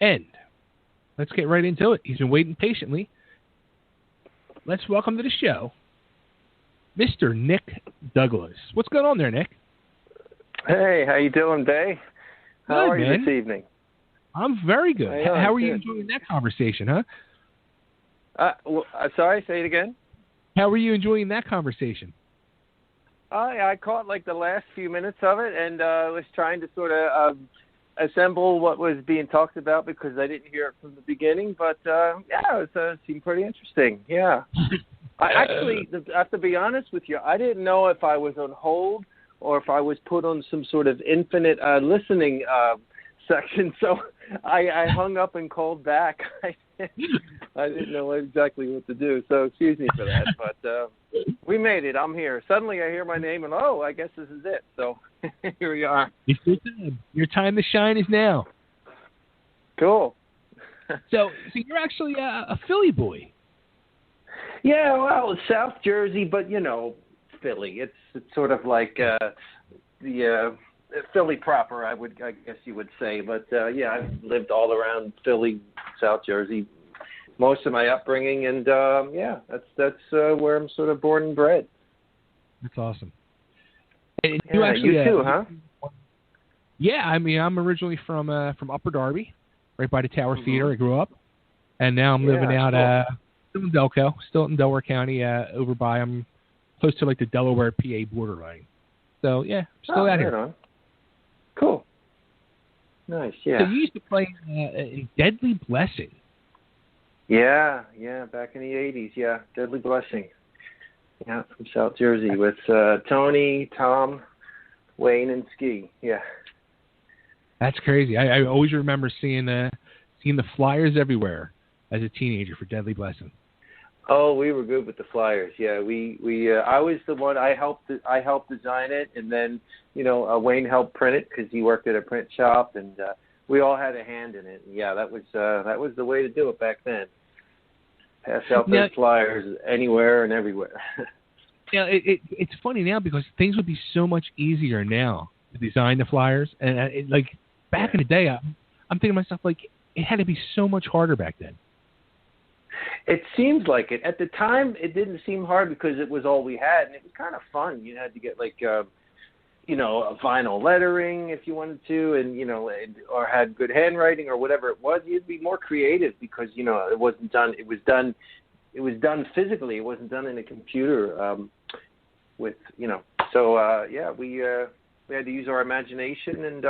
And let's get right into it. He's been waiting patiently. Let's welcome to the show, Mr. Nick Douglas. What's going on there, Nick? Hey, how you doing, Bay? How Good, are you man. this evening? I'm very good. How are you enjoying that conversation, huh? Sorry, say it again. How are you enjoying that conversation? I caught like the last few minutes of it and was trying to sort of assemble what was being talked about because I didn't hear it from the beginning. But it seemed pretty interesting. Yeah. I actually have to be honest with you. I didn't know if I was on hold or if I was put on some sort of infinite listening section. So I hung up and called back. I didn't know exactly what to do. So excuse me for that. But we made it. I'm here. Suddenly I hear my name and, I guess this is it. So here we are. It's your time. Your time to shine is now. Cool. So you're actually a Philly boy. Yeah, well, it's South Jersey, but, Philly. It's sort of like the Philly proper, I guess you would say. But, I've lived all around Philly, South Jersey, most of my upbringing. And, that's where I'm sort of born and bred. That's awesome. And you too, huh? Yeah, I mean, I'm originally from Upper Darby, right by the Tower Theater. I grew up. And now I'm living out still in Delco, still in Delaware County, over by, I'm close to like the Delaware PA borderline. So, yeah, still out here. On. Cool. Nice, yeah. So you used to play in Deadly Blessing. Yeah, back in the 80s, yeah. Deadly Blessing. Yeah, from South Jersey with Tony, Tom, Wayne, and Ski, yeah. That's crazy. I always remember seeing the flyers everywhere as a teenager for Deadly Blessing. Oh, we were good with the flyers. Yeah, we I was the one. I helped design it, and then Wayne helped print it because he worked at a print shop, and we all had a hand in it. And yeah, that was the way to do it back then. Pass out those flyers anywhere and everywhere. Yeah, it's funny now because things would be so much easier now to design the flyers, and like back in the day, I'm thinking to myself like it had to be so much harder back then. It seems like it. At the time, it didn't seem hard because it was all we had, and it was kind of fun. You had to get like, a vinyl lettering if you wanted to, and or had good handwriting or whatever it was. You'd be more creative because it wasn't done. It was done physically. It wasn't done in a computer. So we had to use our imagination, and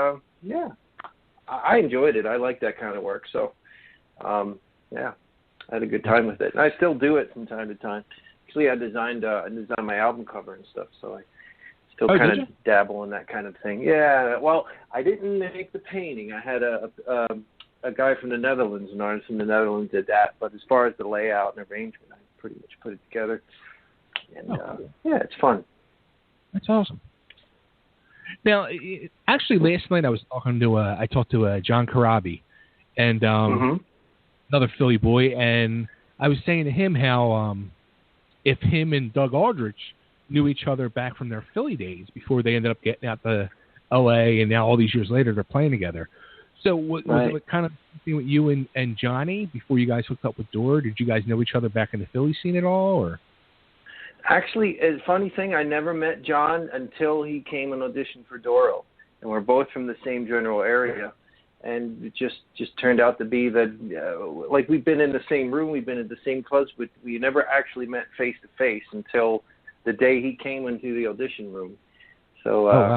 I enjoyed it. I like that kind of work. So, I had a good time with it. And I still do it from time to time. Actually, I designed my album cover and stuff, so I still kind of dabble in that kind of thing. Yeah, well, I didn't make the painting. I had a guy from the Netherlands, an artist from the Netherlands did that. But as far as the layout and arrangement, I pretty much put it together. And, it's fun. That's awesome. Now, actually, last night I talked to John Karabi, and another Philly boy, and I was saying to him how if him and Doug Aldrich knew each other back from their Philly days before they ended up getting out to L.A., and now all these years later they're playing together. So was it kind of something with you and Johnny before you guys hooked up with Doro? Did you guys know each other back in the Philly scene at all? Or actually, a funny thing, I never met John until he came and auditioned for Doro, and we're both from the same general area. And it just turned out to be that, like, we've been in the same room, we've been in the same clubs, but we never actually met face to face until the day he came into the audition room. So, wow.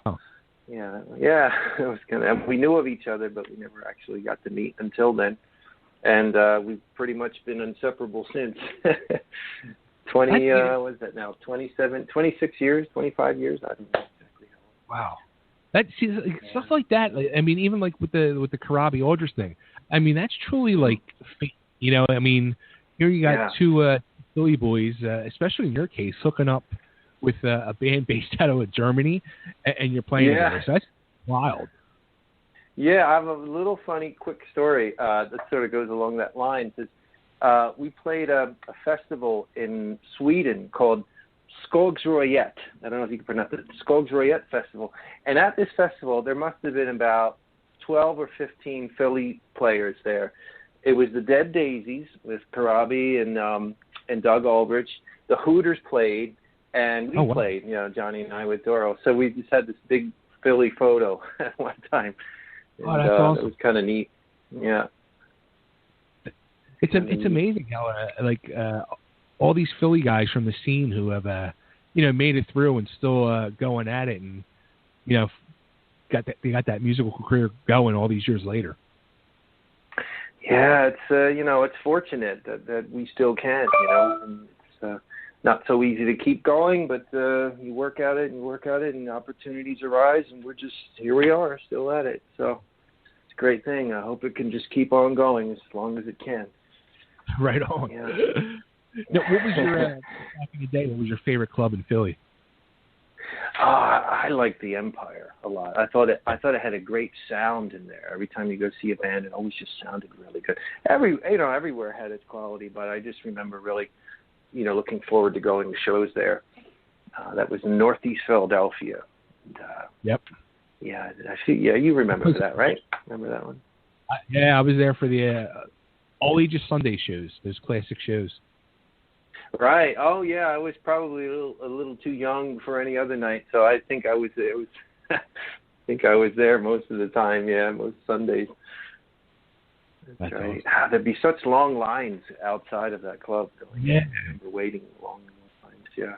it was we knew of each other, but we never actually got to meet until then. And we've pretty much been inseparable since. 26 years, 25 years, I don't know exactly how. Wow. Stuff like that. I mean, even like with the Karabi Aldrich thing. I mean, that's truly like fate. I mean, here you got two Philly boys, especially in your case, hooking up with a band based out of Germany, and you're playing together. So that's wild. Yeah, I have a little funny, quick story that sort of goes along that line. We played a festival in Sweden called Skogsröjet. I don't know if you can pronounce it. Skogsröjet Festival. And at this festival, there must have been about 12 or 15 Philly players there. It was the Dead Daisies with Karabi and Doug Aldrich. The Hooters played, and we played, Johnny and I with Doro. So we just had this big Philly photo at one time. And, that's awesome. It was kind of neat. Yeah. It's amazing how all these Philly guys from the scene who have made it through and still going at it, and they got that musical career going all these years later. Yeah, it's it's fortunate that we still can, and it's not so easy to keep going, but you work at it and opportunities arise, and here we are still at it. So it's a great thing. I hope it can just keep on going as long as it can. Right on. Yeah. Now, what was your back in the day? What was your favorite club in Philly? I liked the Empire a lot. I thought it had a great sound in there. Every time you go see a band, it always just sounded really good. Everywhere had its quality, but I just remember really, looking forward to going to shows there. That was in Northeast Philadelphia. And, yep. Yeah, I see. Yeah, you remember that, right? Remember that one? I was there for the all ages Sunday shows. Those classic shows. Right. Oh, yeah. I was probably a little too young for any other night, so I think I was there most of the time. Yeah, most Sundays. That's right. Awesome. There'd be such long lines outside of that club. Yeah. I remember waiting long lines. Yeah.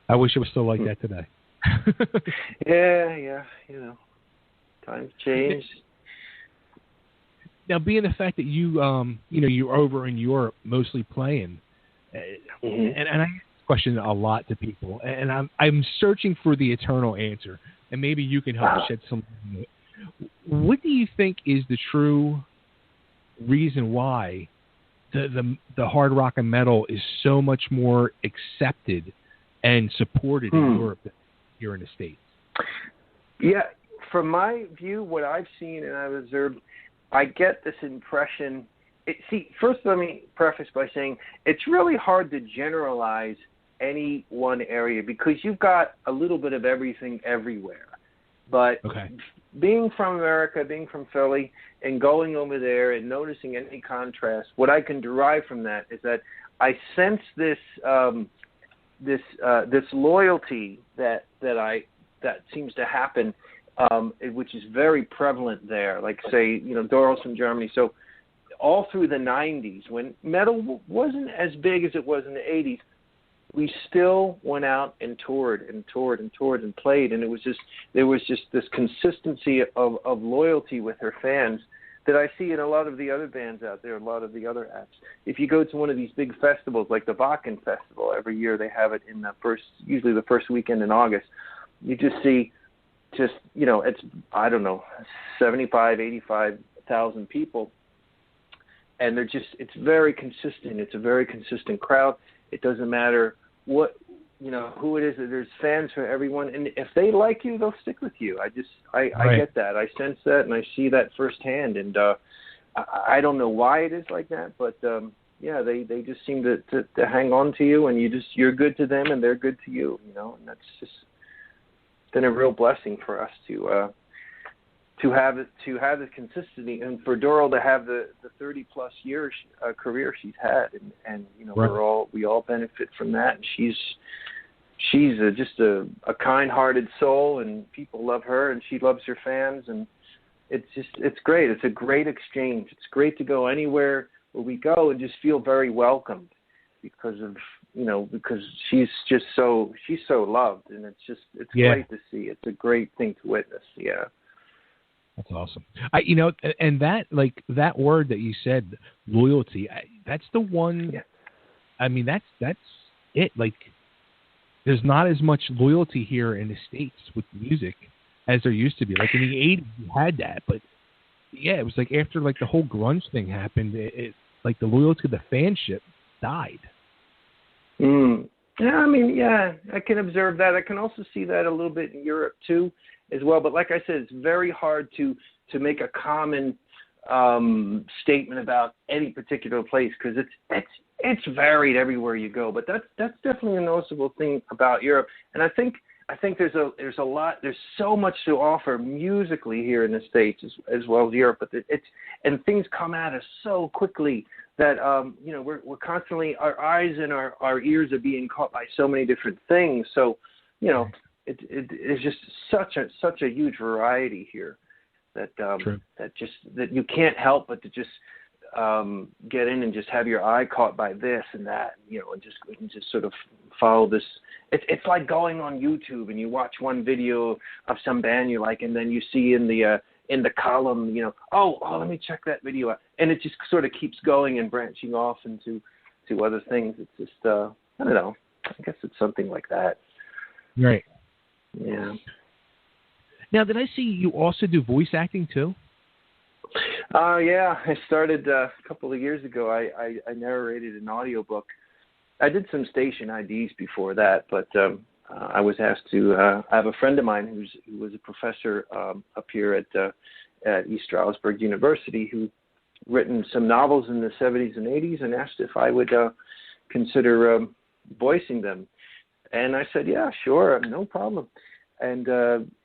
I wish it was still like that today. Yeah. Times change. Now, being the fact that you're over in Europe mostly playing, and I ask this question a lot to people, and I'm searching for the eternal answer, and maybe you can help shed some light. What do you think is the true reason why the hard rock and metal is so much more accepted and supported in Europe than here in the States? Yeah, from my view, what I've seen and I've observed, I get this impression. First let me preface by saying it's really hard to generalize any one area because you've got a little bit of everything everywhere. But being from America, being from Philly, and going over there and noticing any contrast, what I can derive from that is that I sense this loyalty that seems to happen. Which is very prevalent there. Like, say, Doro's from Germany. So all through the 90s, when metal wasn't as big as it was in the 80s, we still went out and toured and played. And there was just this consistency of loyalty with her fans that I see in a lot of the other bands out there, a lot of the other acts. If you go to one of these big festivals, like the Wacken Festival, every year they have it in usually the first weekend in August, you just see it's, I don't know, 75, 85,000 people. And it's very consistent. It's a very consistent crowd. It doesn't matter who it is. There's fans for everyone. And if they like you, they'll stick with you. I get that. I sense that and I see that firsthand. And I don't know why it is like that, but they just seem to hang on to you, and you're good to them and they're good to you, and that's just been a real blessing for us to have the consistency, and for Doro to have the 30+ years career she's had, and we all benefit from that. And she's just a kind-hearted soul, and people love her, and she loves her fans, and it's great. It's a great exchange. It's great to go anywhere where we go and just feel very welcomed because she's so loved, and it's great to see. It's a great thing to witness. Yeah. That's awesome. And that word that you said, loyalty, that's the one. Yeah. I mean, that's it. Like, there's not as much loyalty here in the States with music as there used to be. Like in the 80s, you had that, but yeah, it was like after the whole grunge thing happened, it the loyalty to the fanship died. Yeah, I mean, yeah, I can observe that. I can also see that a little bit in Europe too, as well. But like I said, it's very hard to make a common statement about any particular place because it's varied everywhere you go. But that's definitely a noticeable thing about Europe. And I think I think there's a lot. There's so much to offer musically here in the States as well as Europe, but and things come at us so quickly that we're constantly, our eyes and our ears are being caught by so many different things. So it's just such a huge variety here that that you can't help but to just get in and just have your eye caught by this and that, and just sort of follow this. It's like going on YouTube and you watch one video of some band you like, and then you see in the column, let me check that video out, and it just sort of keeps going and branching off into other things. It's just I don't know. I guess it's something like that. Right. Yeah. Now, did I see you also do voice acting too? Yeah, I started a couple of years ago. I narrated an audiobook. I did some station IDs before that, but I was asked to. I have a friend of mine who was a professor up here at East Stroudsburg University, who written some novels in the 70s and 80s, and asked if I would consider voicing them. And I said, yeah, sure, no problem. And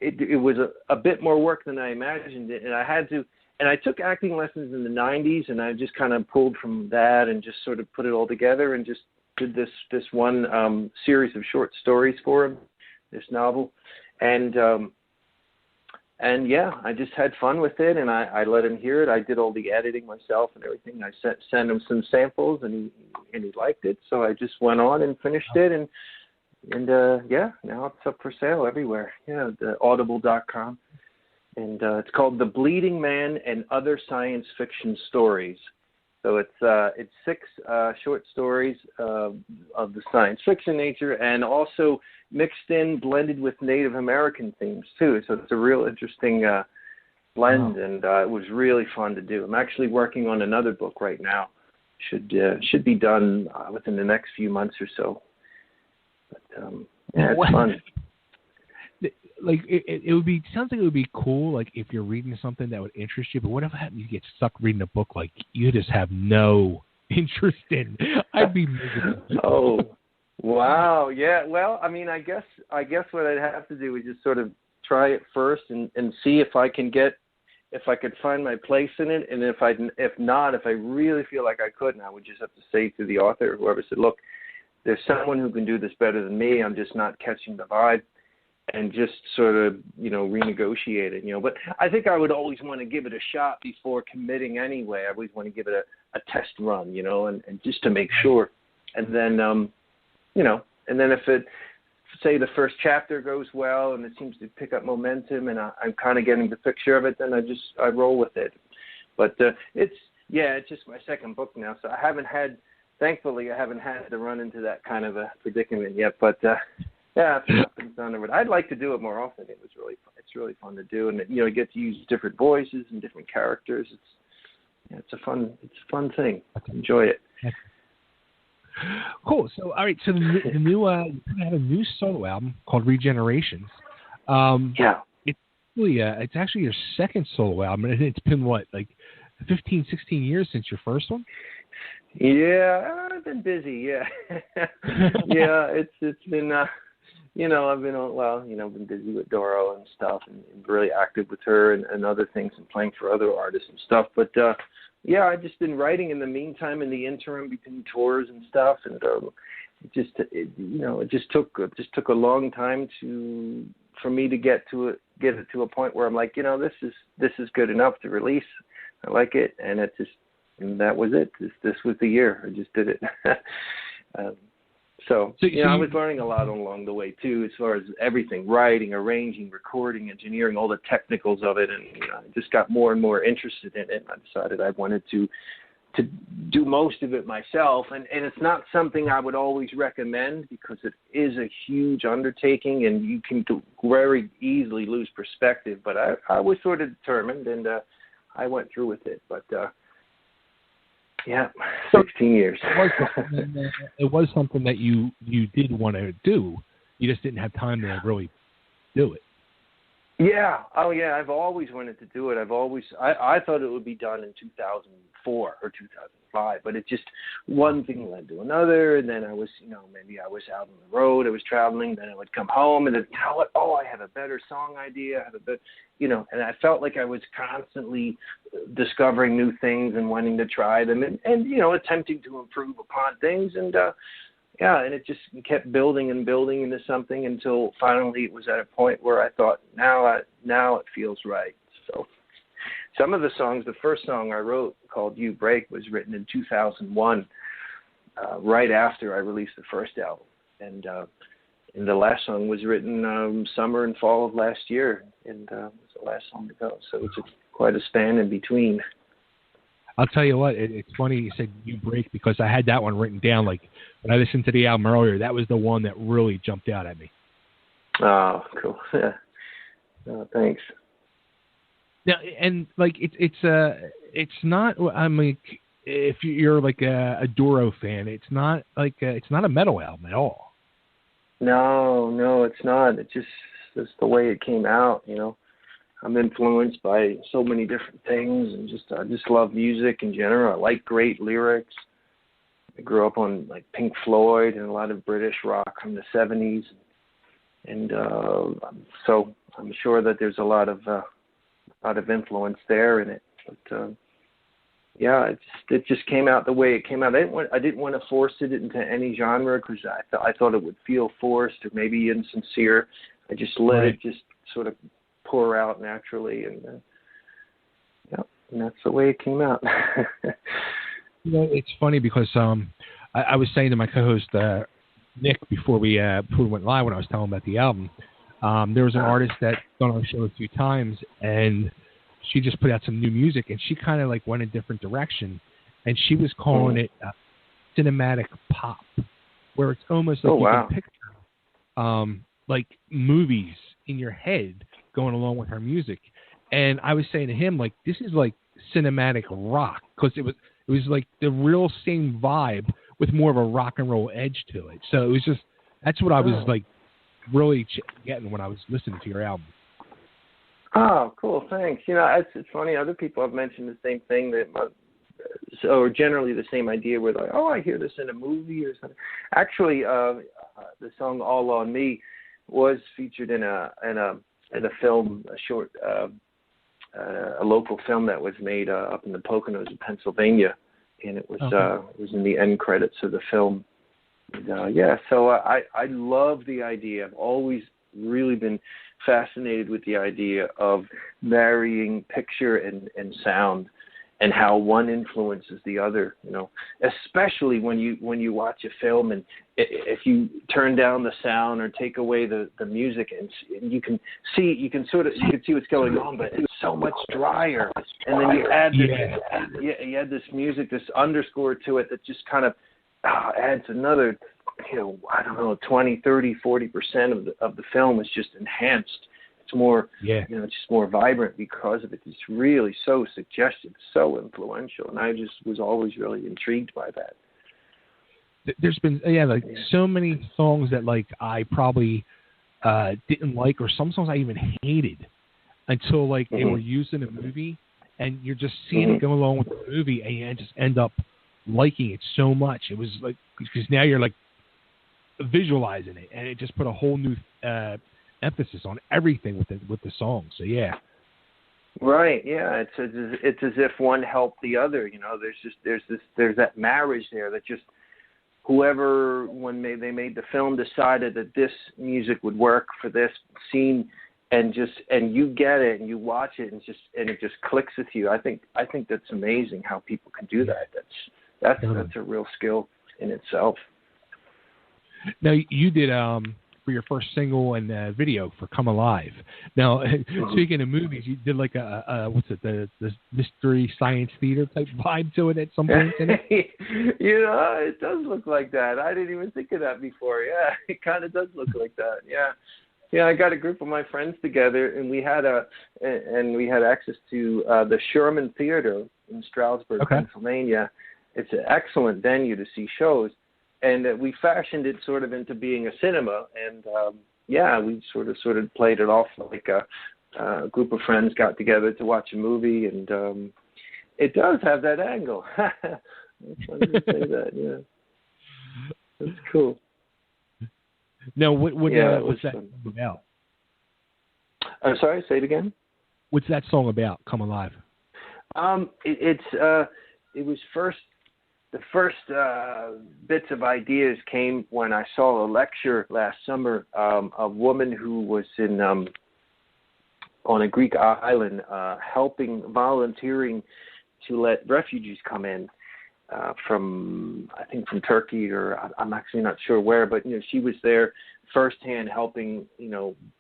it was a bit more work than I imagined, and I had to. And I took acting lessons in the 90s, and I just kind of pulled from that and just sort of put it all together and just did this one series of short stories for him, this novel. And yeah, I just had fun with it, and I let him hear it. I did all the editing myself and everything. I sent him some samples, and he liked it. So I just went on and finished it, and yeah, now it's up for sale everywhere. Yeah, the audible.com. And it's called The Bleeding Man and Other Science Fiction Stories. So it's 6 short stories of the science fiction nature, and also blended with Native American themes too. So it's a real interesting blend, and it was really fun to do. I'm actually working on another book right now. Should be done within the next few months or so. But yeah, it's fun. Like it would be, sounds like it would be cool, like if you're reading something that would interest you, but whatever happens, you get stuck reading a book like you just have no interest in. I'd be miserable. Oh, wow, yeah. Well, I mean, I guess what I'd have to do is just sort of try it first and see if I could find my place in it, and if I really feel like I couldn't, I would just have to say to the author or whoever, said, look, there's someone who can do this better than me. I'm just not catching the vibe. And just sort of, renegotiate it, But I think I would always want to give it a shot before committing anyway. I always want to give it a test run, and just to make sure. And then, and then if say the first chapter goes well and it seems to pick up momentum and I'm kind of getting the picture of it, then I roll with it. But it's just my second book now. So thankfully I haven't had to run into that kind of a predicament yet. But, yeah, it's done over. I'd like to do it more often. It's really fun to do, and you get to use different voices and different characters. It's a fun thing. Enjoy it. Cool. So all right. So the new you have a new solo album called Regenerations. Yeah. It's actually your second solo album, and it's been what, like 15, 16 years since your first one? Yeah, I've been busy. Yeah. Yeah. It's been. I've been busy with Doro and stuff, and really active with her and other things, and playing for other artists and stuff. But I've just been writing in the meantime, in the interim between tours and stuff, and it just took a long time for me to get it to a point where I'm like, this is good enough to release. I like it, and that was it. This was the year. I just did it. So I was learning a lot along the way, too, as far as everything, writing, arranging, recording, engineering, all the technicals of it. And I just got more and more interested in it. And I decided I wanted to do most of it myself. And it's not something I would always recommend, because it is a huge undertaking and you can very easily lose perspective. But I was sort of determined, and I went through with it. But 16 years. It was something that you did want to do. You just didn't have time to really do it. Yeah. Oh, yeah. I've always wanted to do it. I thought it would be done in 2004 or 2005, but it just, one thing led to another. And then I was, maybe I was out on the road, I was traveling, then I would come home and then, you know what? Oh, I have a better song idea. I have a better, and I felt like I was constantly discovering new things and wanting to try them and attempting to improve upon things. And, and it just kept building and building into something until finally it was at a point where I thought, now it feels right. So some of the songs, the first song I wrote called You Break was written in 2001, right after I released the first album. And the last song was written summer and fall of last year, and it was the last song to go. So it's quite a span in between. I'll tell you what, it's funny you said You Break because I had that one written down. Like when I listened to the album earlier, that was the one that really jumped out at me. Oh, cool. Yeah. Oh, thanks. Now, and like it's not. I mean, if you're like a Doro fan, it's not like it's not a metal album at all. No, it's not. It's just the way it came out. I'm influenced by so many different things, and I just love music in general. I like great lyrics. I grew up on like Pink Floyd and a lot of British rock from the 70s, and so I'm sure that there's a lot of influence there in it. But it just came out the way it came out. I didn't want to force it into any genre because I thought it would feel forced or maybe insincere. I just let it just sort of pour out naturally, and and that's the way it came out. It's funny because I was saying to my co-host Nick before we went live when I was telling him about the album, there was an artist that gone on the show a few times, and she just put out some new music, and she kind of like went a different direction, and she was calling it cinematic pop, where it's almost like you can picture like movies in your head going along with her music. And I was saying to him, like, this is like cinematic rock, because it was like the real same vibe with more of a rock and roll edge to it. So it was just, that's what I was like really getting when I was listening to your album. Oh, cool. Thanks. It's funny. Other people have mentioned the same thing, or generally the same idea where they're like, oh, I hear this in a movie or something. Actually, the song All on Me was featured in a film, a local film that was made up in the Poconos of Pennsylvania, and it was in the end credits of the film. And, so I love the idea. I've always really been fascinated with the idea of marrying picture and sound, and how one influences the other, especially when you watch a film and if you turn down the sound or take away the music, and you can see what's going on, but it's so much drier. And then you add this, you add this music, this underscore to it that just kind of adds another, 20, 30, 40% of the film is just enhanced. It's more, it's just more vibrant because of it. It's really so suggestive, so influential, and I just was always really intrigued by that. There's been so many songs that like I probably didn't like, or some songs I even hated until like they were used in a movie, and you're just seeing it go along with the movie, and you just end up liking it so much. It was like, because now you're like visualizing it, and it just put a whole new emphasis on everything with the song. So right, it's as if one helped the other. There's that marriage there that just whoever, when they made the film, decided that this music would work for this scene, and you get it and you watch it, and it just clicks with you. I think that's amazing how people can do that. That's a real skill in itself. Now you did for your first single and video for "Come Alive." Now, speaking of movies, you did like the mystery science theater type vibe to it at some point in it. It does look like that. I didn't even think of that before. Yeah, it kind of does look like that. Yeah. I got a group of my friends together, and we had access to the Sherman Theater in Stroudsburg, Pennsylvania. It's an excellent venue to see shows. And we fashioned it sort of into being a cinema, and we sort of played it off like a group of friends got together to watch a movie, and it does have that angle. It's funny to say that. Yeah, that's cool. No, what's that fun. about? I'm sorry, say it again. What's that song about? Come Alive. It was first. The first bits of ideas came when I saw a lecture last summer. A woman who was on a Greek island, volunteering to let refugees come in from Turkey, or I'm actually not sure where, but she was there firsthand helping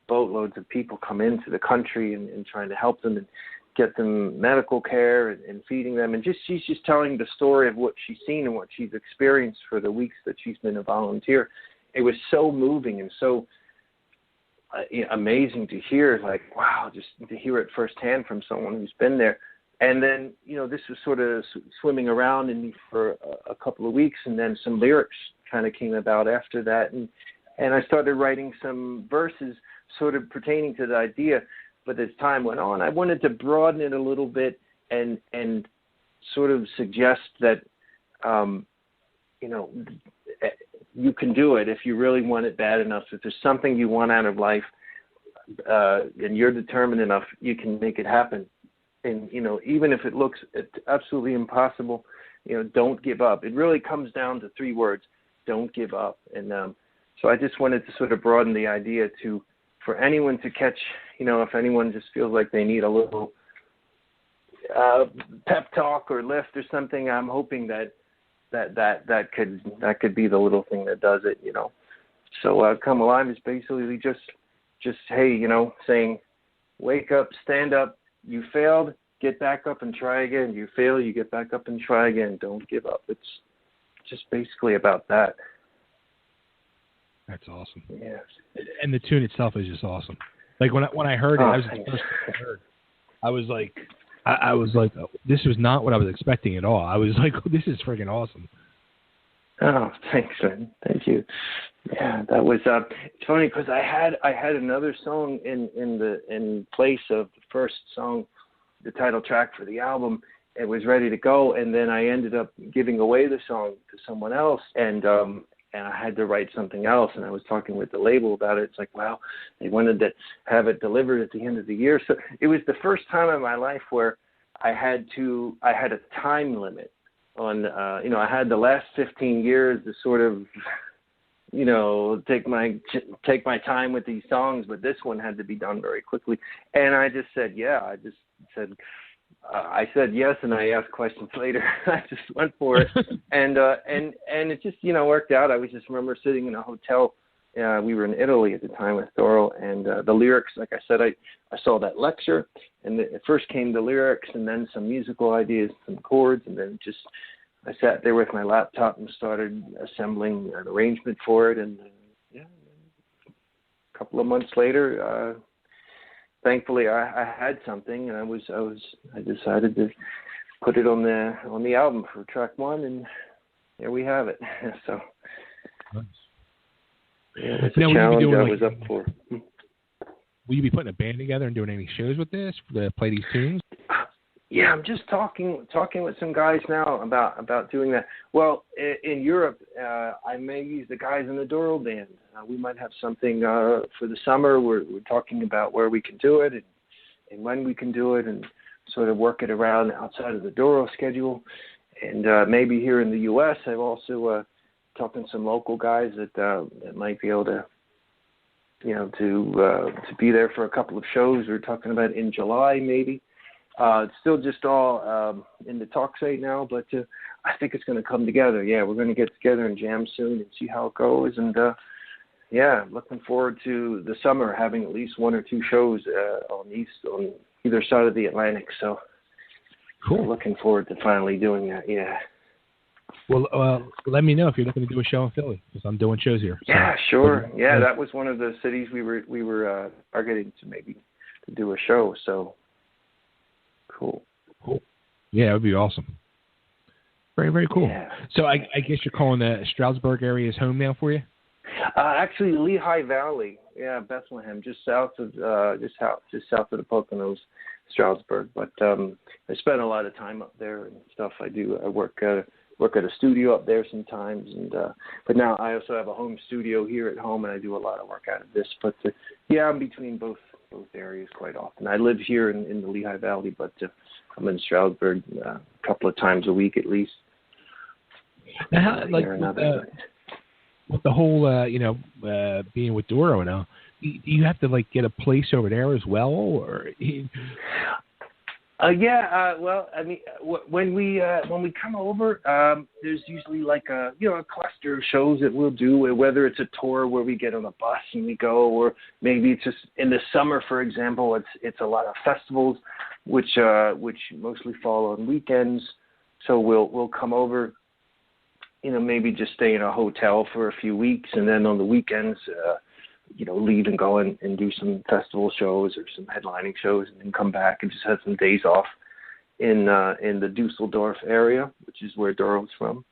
boatloads of people come into the country and trying to help them and get them medical care and feeding them, and she's just telling the story of what she's seen and what she's experienced for the weeks that she's been a volunteer. It was so moving and so amazing to hear, like, wow, just to hear it firsthand from someone who's been there. And then, this was sort of swimming around in me for a couple of weeks, and then some lyrics kind of came about after that. And I started writing some verses sort of pertaining to the idea. But as time went on, I wanted to broaden it a little bit and sort of suggest that, you can do it if you really want it bad enough. If there's something you want out of life and you're determined enough, you can make it happen. And, even if it looks absolutely impossible, don't give up. It really comes down to 3 words: don't give up. And so I just wanted to sort of broaden the idea for anyone to catch, if anyone just feels like they need a little pep talk or lift or something, I'm hoping that could be the little thing that does it, So Come Alive is basically just hey, saying, wake up, stand up. You failed, get back up and try again. You fail, you get back up and try again. Don't give up. It's just basically about that. That's awesome. Yeah. And the tune itself is just awesome. Like when I heard it, I was the first thing I heard. I was like, oh, this was not what I was expecting at all. I was like, oh, this is freaking awesome. Oh, thanks, man. Thank you. Yeah, that was. It's funny because I had another song in place of the first song, the title track for the album. It was ready to go, and then I ended up giving away the song to someone else, and I had to write something else. And I was talking with the label about it. It's like, wow, they wanted to have it delivered at the end of the year. So it was the first time in my life where I had a time limit on, I had the last 15 years to sort of, take my time with these songs, but this one had to be done very quickly. And I just said, I said yes, and I asked questions later. I just went for it, and it just worked out. I remember sitting in a hotel. We were in Italy at the time with Doro, and the lyrics, like I said, I saw that lecture, and it first came the lyrics, and then some musical ideas, some chords, and then I sat there with my laptop and started assembling an arrangement for it, and a couple of months later. Thankfully, I had something, and I decided to put it on the album for track 1, and there we have it. So, nice. Yeah, it's a challenge I was up for. Will you be putting a band together and doing any shows with this to play these tunes? Yeah, I'm just talking with some guys now about doing that. Well, in Europe, I may use the guys in the Doro band. We might have something for the summer. We're talking about where we can do it and when we can do it, and sort of work it around outside of the Doro schedule. And maybe here in the U.S., I've also talking to some local guys that might be able to, to be there for a couple of shows. We're talking about in July maybe. It's still just all in the talks right now, but I think it's going to come together. Yeah, we're going to get together and jam soon and see how it goes. And looking forward to the summer having at least 1 or 2 shows on either side of the Atlantic. So cool. Looking forward to finally doing that. Yeah. Well, let me know if you're looking to do a show in Philly, because I'm doing shows here. So. Yeah, sure. Yeah, that was one of the cities we were targeting to maybe to do a show. So. Cool. Yeah, it would be awesome. Very, very cool. Yeah. So I guess you're calling the Stroudsburg area is home now for you? Actually, Lehigh Valley, yeah, Bethlehem, just south of the Poconos, Stroudsburg. But I spend a lot of time up there and stuff. I work at a studio up there sometimes, and but now I also have a home studio here at home, and I do a lot of work out of this. But yeah, I'm between both areas quite often. I live here in the Lehigh Valley, but I'm in Stroudsburg a couple of times a week at least. Now, how, like with the whole, being with Doro now, do you have to like get a place over there as well, or? Well, I mean, when we come over, there's usually like a cluster of shows that we'll do, whether it's a tour where we get on a bus and we go, or maybe it's just in the summer, for example, it's a lot of festivals, which mostly fall on weekends. So we'll come over, maybe just stay in a hotel for a few weeks, and then on the weekends, leave and go and do some festival shows or some headlining shows, and then come back and just have some days off in the Dusseldorf area, which is where Doro's from.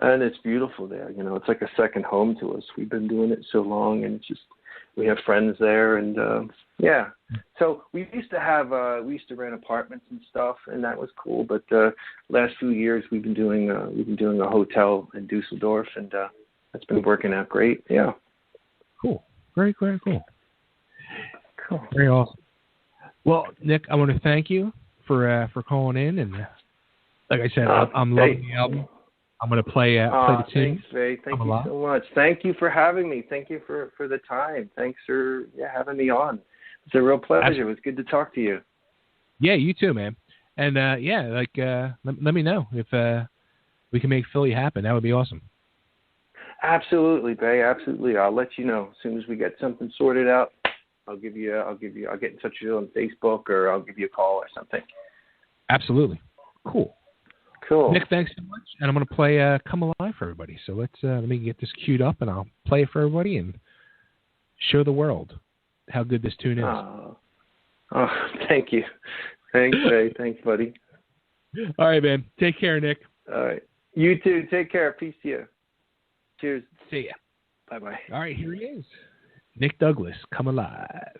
And it's beautiful there. It's like a second home to us. We've been doing it so long, and we have friends there, and yeah. So we used to rent apartments and stuff, and that was cool. But last few years we've been doing a hotel in Dusseldorf, and that's been working out great. Yeah. Cool. Very, very cool. Cool. Very awesome. Well, Nick, I want to thank you for calling in, and like I said, I'm loving the album. I'm going to play the tune. Thanks, Ray. Thank you so much. Thank you for having me. Thank you for the time. Thanks for having me on. It's a real pleasure. Absolutely. It was good to talk to you. Yeah, you too, man. And let me know if we can make Philly happen. That would be awesome. Absolutely, Bay. Absolutely. I'll let you know as soon as we get something sorted out. I'll get in touch with you on Facebook, or I'll give you a call or something. Absolutely. Cool. Nick, thanks so much. And I'm going to play Come Alive for everybody. So let me get this queued up, and I'll play it for everybody and show the world how good this tune is. Oh, thank you. Thanks, Bay. Thanks, buddy. All right, man. Take care, Nick. All right. You too. Take care. Peace to you. Cheers. See ya. Bye-bye. All right, here he is. Nick Douglas, Come Alive.